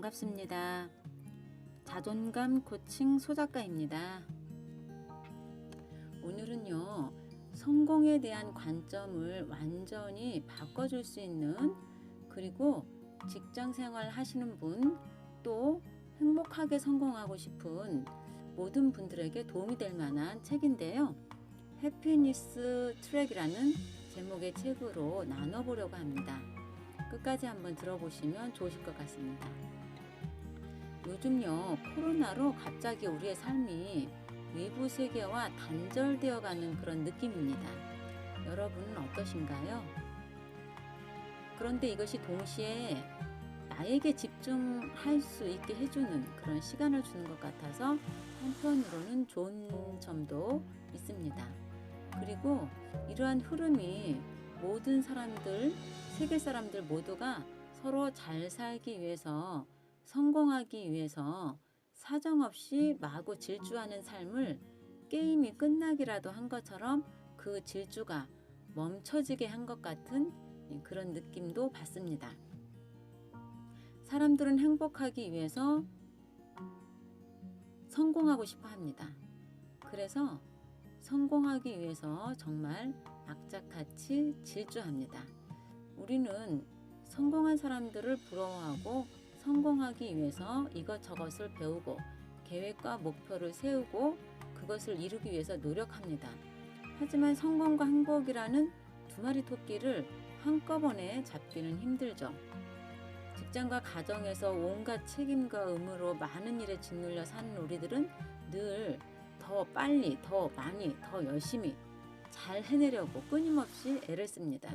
반갑습니다. 자존감 코칭 소작가입니다. 오늘은요, 성공에 대한 관점을 완전히 바꿔줄 수 있는, 그리고 직장 생활 하시는 분, 또 행복하게 성공하고 싶은 모든 분들에게 도움이 될 만한 책인데요. 해피니스 트랙이라는 제목의 책으로 나눠보려고 합니다. 끝까지 한번 들어보시면 좋으실 것 같습니다. 요즘요, 코로나로 갑자기 우리의 삶이 외부 세계와 단절되어 가는 그런 느낌입니다. 여러분은 어떠신가요? 그런데 이것이 동시에 나에게 집중할 수 있게 해주는 그런 시간을 주는 것 같아서 한편으로는 좋은 점도 있습니다. 그리고 이러한 흐름이 모든 사람들, 세계 사람들 모두가 서로 잘 살기 위해서, 성공하기 위해서 사정없이 마구 질주하는 삶을 게임이 끝나기라도 한 것처럼 그 질주가 멈춰지게 한 것 같은 그런 느낌도 받습니다. 사람들은 행복하기 위해서 성공하고 싶어 합니다. 그래서 성공하기 위해서 정말 악착같이 질주합니다. 우리는 성공한 사람들을 부러워하고 성공하기 위해서 이것저것을 배우고 계획과 목표를 세우고 그것을 이루기 위해서 노력합니다. 하지만 성공과 행복이라는 두 마리 토끼를 한꺼번에 잡기는 힘들죠. 직장과 가정에서 온갖 책임과 의무로 많은 일에 짓눌려 사는 우리들은 늘 더 빨리, 더 많이, 더 열심히 잘 해내려고 끊임없이 애를 씁니다.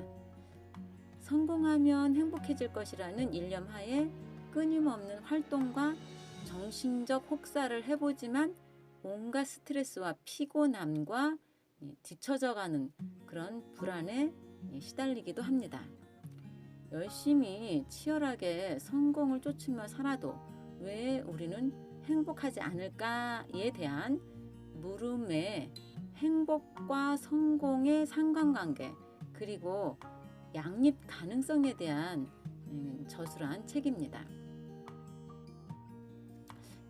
성공하면 행복해질 것이라는 일념 하에 끊임없는 활동과 정신적 혹사를 해보지만 온갖 스트레스와 피곤함과 뒤처져가는 그런 불안에 시달리기도 합니다. 열심히 치열하게 성공을 쫓으며 살아도 왜 우리는 행복하지 않을까에 대한 물음에 행복과 성공의 상관관계, 그리고 양립 가능성에 대한 저술한 책입니다.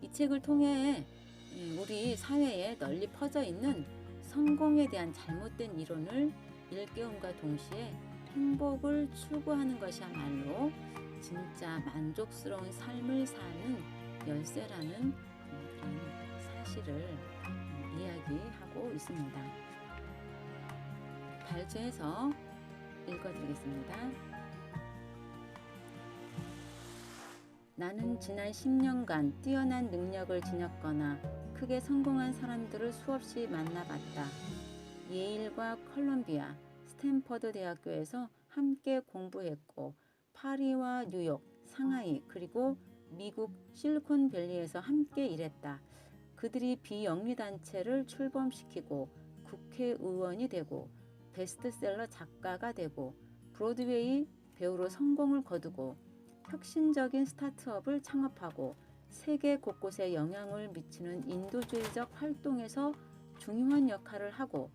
이 책을 통해 우리 사회에 널리 퍼져 있는 성공에 대한 잘못된 이론을 일깨움과 동시에 행복을 추구하는 것이야말로 진짜 만족스러운 삶을 사는 열쇠라는 그런 사실을 이야기하고 있습니다. 발췌해서 읽어드리겠습니다. 나는 지난 10년간 뛰어난 능력을 지녔거나 크게 성공한 사람들을 수없이 만나봤다. 예일과 컬럼비아, 스탠퍼드 대학교에서 함께 공부했고 파리와 뉴욕, 상하이, 그리고 미국 실리콘밸리에서 함께 일했다. 그들이 비영리단체를 출범시키고 국회의원이 되고 베스트셀러 작가가 되고 브로드웨이 배우로 성공을 거두고 혁신적인 스타트업을 창업하고 세계 곳곳에 영향을 미치는 인도주의적 활동에서 중요한 역할을 하고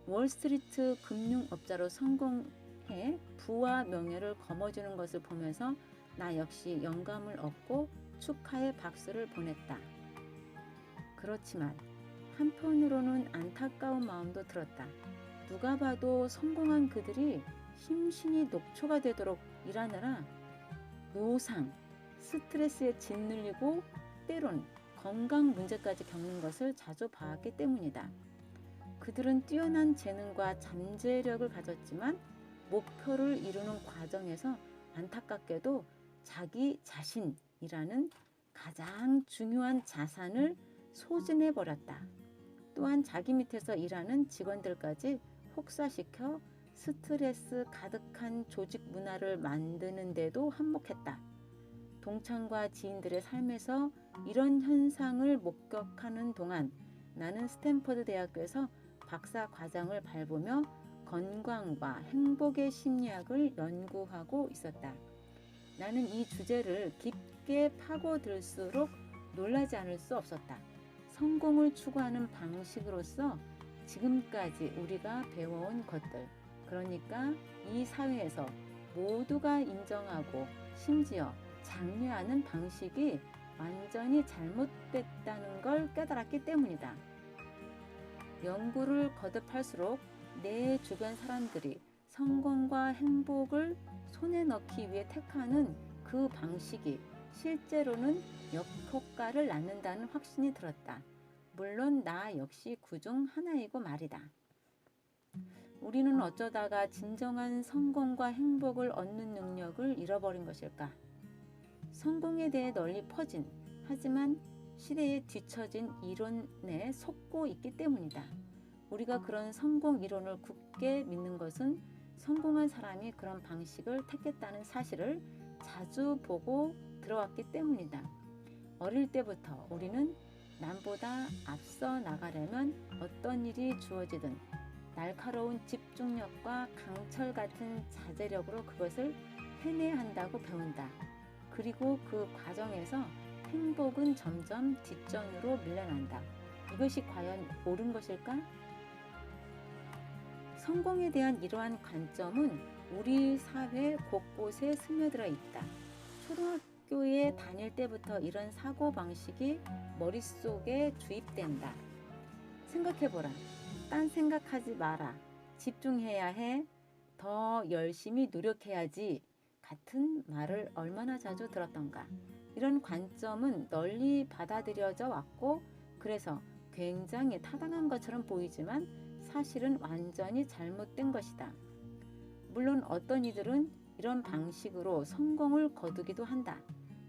월스트리트 금융업자로 성공해 부와 명예를 거머쥐는 것을 보면서 나 역시 영감을 얻고 축하의 박수를 보냈다. 그렇지만 한편으로는 안타까운 마음도 들었다. 누가 봐도 성공한 그들이 심신이 녹초가 되도록 일하느라 노상, 스트레스에 짓눌리고 때론 건강 문제까지 겪는 것을 자주 봐왔기 때문이다. 그들은 뛰어난 재능과 잠재력을 가졌지만 목표를 이루는 과정에서 안타깝게도 자기 자신이라는 가장 중요한 자산을 소진해버렸다. 또한 자기 밑에서 일하는 직원들까지 혹사시켜 스트레스 가득한 조직 문화를 만드는데도 한몫했다. 동창과 지인들의 삶에서 이런 현상을 목격하는 동안 나는 스탠퍼드 대학교에서 박사 과정을 밟으며 건강과 행복의 심리학을 연구하고 있었다. 나는 이 주제를 깊게 파고들수록 놀라지 않을 수 없었다. 성공을 추구하는 방식으로서 지금까지 우리가 배워온 것들, 그러니까 이 사회에서 모두가 인정하고 심지어 장려하는 방식이 완전히 잘못됐다는 걸 깨달았기 때문이다. 연구를 거듭할수록 내 주변 사람들이 성공과 행복을 손에 넣기 위해 택하는 그 방식이 실제로는 역효과를 낳는다는 확신이 들었다. 물론 나 역시 그중 하나이고 말이다. 우리는 어쩌다가 진정한 성공과 행복을 얻는 능력을 잃어버린 것일까? 성공에 대해 널리 퍼진, 하지만 시대에 뒤처진 이론에 속고 있기 때문이다. 우리가 그런 성공 이론을 굳게 믿는 것은 성공한 사람이 그런 방식을 택했다는 사실을 자주 보고 들어왔기 때문이다. 어릴 때부터 우리는 남보다 앞서 나가려면 어떤 일이 주어지든 날카로운 집중력과 강철 같은 자제력으로 그것을 해내야 한다고 배운다. 그리고 그 과정에서 행복은 점점 뒷전으로 밀려난다. 이것이 과연 옳은 것일까? 성공에 대한 이러한 관점은 우리 사회 곳곳에 스며들어 있다. 초등학교에 다닐 때부터 이런 사고방식이 머릿속에 주입된다. 생각해보라. 딴 생각하지 마라. 집중해야 해. 더 열심히 노력해야지. 같은 말을 얼마나 자주 들었던가. 이런 관점은 널리 받아들여져 왔고 그래서 굉장히 타당한 것처럼 보이지만 사실은 완전히 잘못된 것이다. 물론 어떤 이들은 이런 방식으로 성공을 거두기도 한다.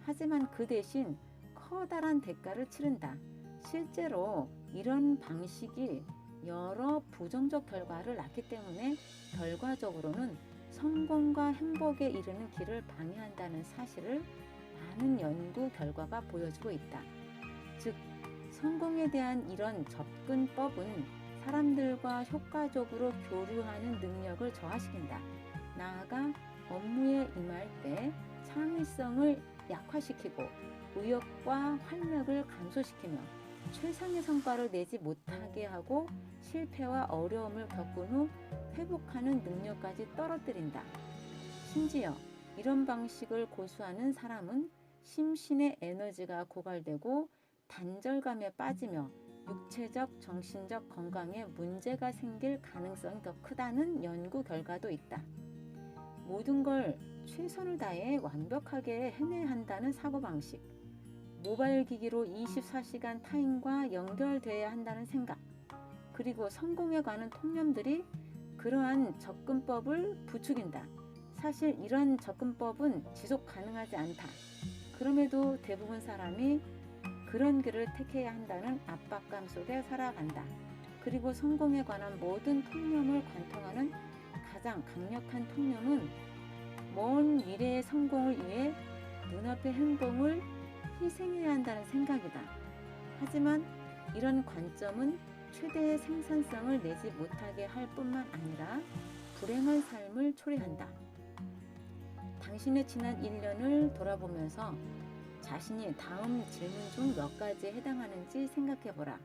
하지만 그 대신 커다란 대가를 치른다. 실제로 이런 방식이 여러 부정적 결과를 낳기 때문에 결과적으로는 성공과 행복에 이르는 길을 방해한다는 사실을 많은 연구 결과가 보여주고 있다. 즉, 성공에 대한 이런 접근법은 사람들과 효과적으로 교류하는 능력을 저하시킨다. 나아가 업무에 임할 때 창의성을 약화시키고 의욕과 활력을 감소시키며 최상의 성과를 내지 못하게 하고 실패와 어려움을 겪은 후 회복하는 능력까지 떨어뜨린다. 심지어 이런 방식을 고수하는 사람은 심신의 에너지가 고갈되고 단절감에 빠지며 육체적, 정신적 건강에 문제가 생길 가능성이 더 크다는 연구 결과도 있다. 모든 걸 최선을 다해 완벽하게 해내야 한다는 사고방식, 모바일 기기로 24시간 타인과 연결되어야 한다는 생각, 그리고 성공에 관한 통념들이 그러한 접근법을 부추긴다. 사실 이런 접근법은 지속 가능하지 않다. 그럼에도 대부분 사람이 그런 길을 택해야 한다는 압박감 속에 살아간다. 그리고 성공에 관한 모든 통념을 관통하는 가장 강력한 통념은 먼 미래의 성공을 위해 눈앞의 행복을 희생해야 한다는 생각이다. 하지만 이런 관점은 최대의 생산성을 내지 못하게 할 뿐만 아니라 불행한 삶을 초래한다. 당신의 지난 1년을 돌아보면서 자신이 다음 질문 중 몇 가지에 해당하는지 생각해보라.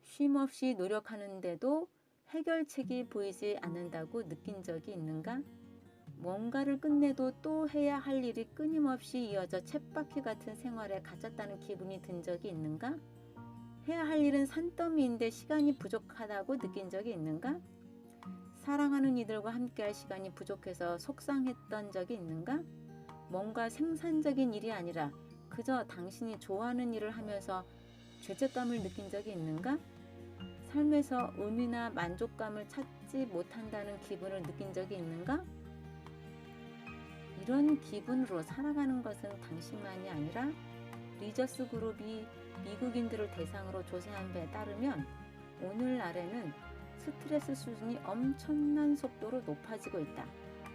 쉼없이 노력하는데도 해결책이 보이지 않는다고 느낀 적이 있는가? 뭔가를 끝내도 또 해야 할 일이 끊임없이 이어져 쳇바퀴 같은 생활에 갇혔다는 기분이 든 적이 있는가? 해야 할 일은 산더미인데 시간이 부족하다고 느낀 적이 있는가? 사랑하는 이들과 함께할 시간이 부족해서 속상했던 적이 있는가? 뭔가 생산적인 일이 아니라 그저 당신이 좋아하는 일을 하면서 죄책감을 느낀 적이 있는가? 삶에서 의미나 만족감을 찾지 못한다는 기분을 느낀 적이 있는가? 이런 기분으로 살아가는 것은 당신만이 아니라 리저스 그룹이 미국인들을 대상으로 조사한 바에 따르면 오늘날에는 스트레스 수준이 엄청난 속도로 높아지고 있다.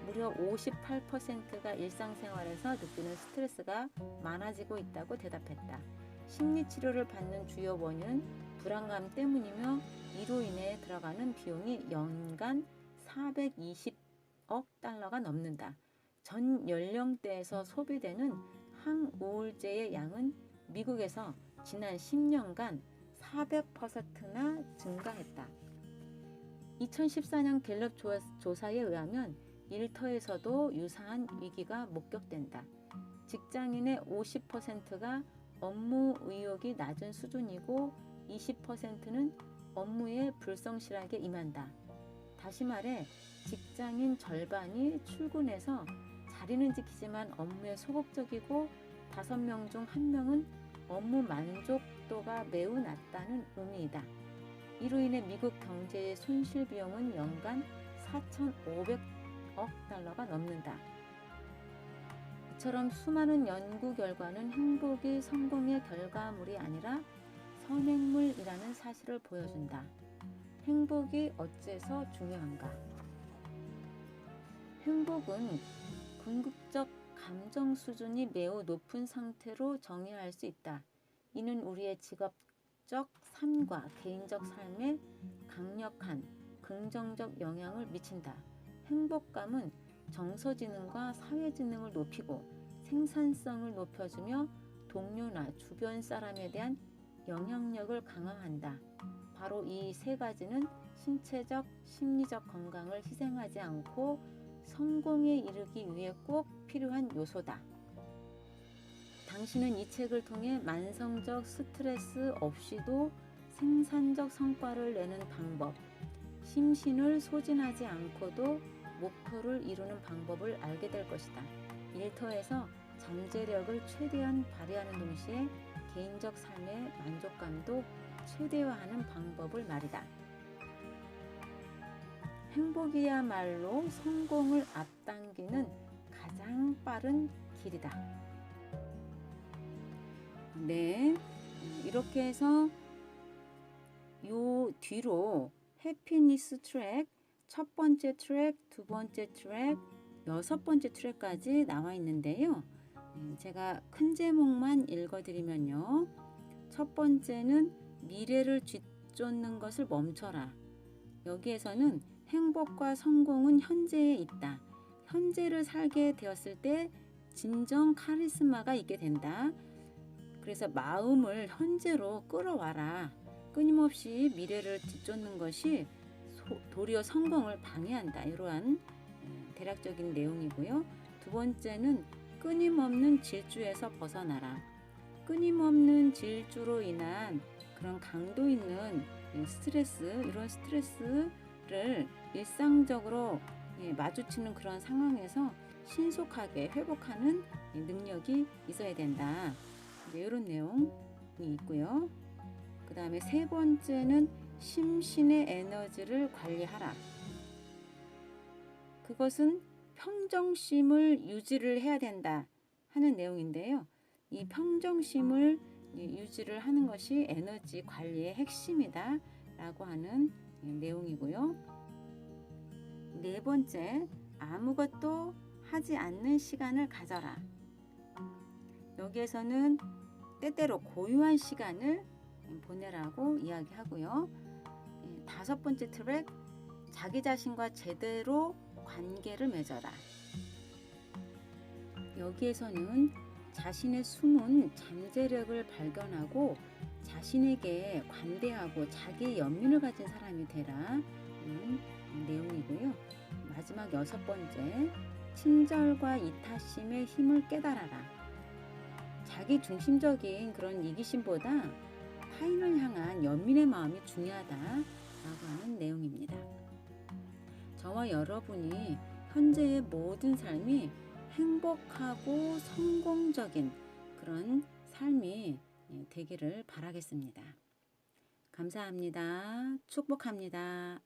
무려 58%가 일상생활에서 느끼는 스트레스가 많아지고 있다고 대답했다. 심리치료를 받는 주요 원인은 불안감 때문이며 이로 인해 들어가는 비용이 연간 420억 달러가 넘는다. 전 연령대에서 소비되는 항우울제의 양은 미국에서 지난 10년간 400%나 증가했다. 2014년 갤럽 조사에 의하면 일터에서도 유사한 위기가 목격된다. 직장인의 50%가 업무 의욕이 낮은 수준이고 20%는 업무에 불성실하게 임한다. 다시 말해 직장인 절반이 출근해서 자리는 지키지만 업무에 소극적이고 5명 중 1명은 업무 만족도가 매우 낮다는 의미이다. 이로 인해 미국 경제의 손실 비용은 연간 4,500억 달러가 넘는다. 이처럼 수많은 연구 결과는 행복이 성공의 결과물이 아니라 선행물이라는 사실을 보여준다. 행복이 어째서 중요한가? 행복은 궁극적 감정 수준이 매우 높은 상태로 정의할 수 있다. 이는 우리의 직업적 삶과 개인적 삶에 강력한 긍정적 영향을 미친다. 행복감은 정서지능과 사회지능을 높이고 생산성을 높여주며 동료나 주변 사람에 대한 영향력을 강화한다. 바로 이 세 가지는 신체적, 심리적 건강을 희생하지 않고 성공에 이르기 위해 꼭 필요한 요소다. 당신은 이 책을 통해 만성적 스트레스 없이도 생산적 성과를 내는 방법, 심신을 소진하지 않고도 목표를 이루는 방법을 알게 될 것이다. 일터에서 잠재력을 최대한 발휘하는 동시에 개인적 삶의 만족감도 최대화하는 방법을 말이다. 행복이야말로 성공을 앞당기는 가장 빠른 길이다. 네, 이렇게 해서 요 뒤로 해피니스 트랙, 첫 번째 트랙, 두 번째 트랙, 여섯 번째 트랙까지 나와 있는데요. 제가 큰 제목만 읽어드리면요. 첫 번째는 미래를 뒤쫓는 것을 멈춰라. 여기에서는 행복과 성공은 현재에 있다. 현재를 살게 되었을 때 진정 카리스마가 있게 된다. 그래서 마음을 현재로 끌어와라. 끊임없이 미래를 뒤쫓는 것이 도리어 성공을 방해한다. 이러한 대략적인 내용이고요. 두 번째는 끊임없는 질주에서 벗어나라. 끊임없는 질주로 인한 그런 강도 있는 스트레스, 이런 스트레스를 일상적으로 마주치는 그런 상황에서 신속하게 회복하는 능력이 있어야 된다. 이런 내용이 있고요. 그 다음에 세 번째는 심신의 에너지를 관리하라. 그것은 평정심을 유지를 해야 된다 하는 내용인데요. 이 평정심을 유지를 하는 것이 에너지 관리의 핵심이다 라고 하는 내용이고요. 네 번째, 아무것도 하지 않는 시간을 가져라. 여기에서는 때때로 고요한 시간을 보내라고 이야기하고요. 다섯 번째 트랙, 자기 자신과 제대로 관계를 맺어라. 여기에서는 자신의 숨은 잠재력을 발견하고 자신에게 관대하고 자기의 연민을 가진 사람이 되라. 내용이고요. 마지막 여섯 번째, 친절과 이타심의 힘을 깨달아라. 자기 중심적인 그런 이기심보다 타인을 향한 연민의 마음이 중요하다라고 하는 내용입니다. 저와 여러분이 현재의 모든 삶이 행복하고 성공적인 그런 삶이 되기를 바라겠습니다. 감사합니다. 축복합니다.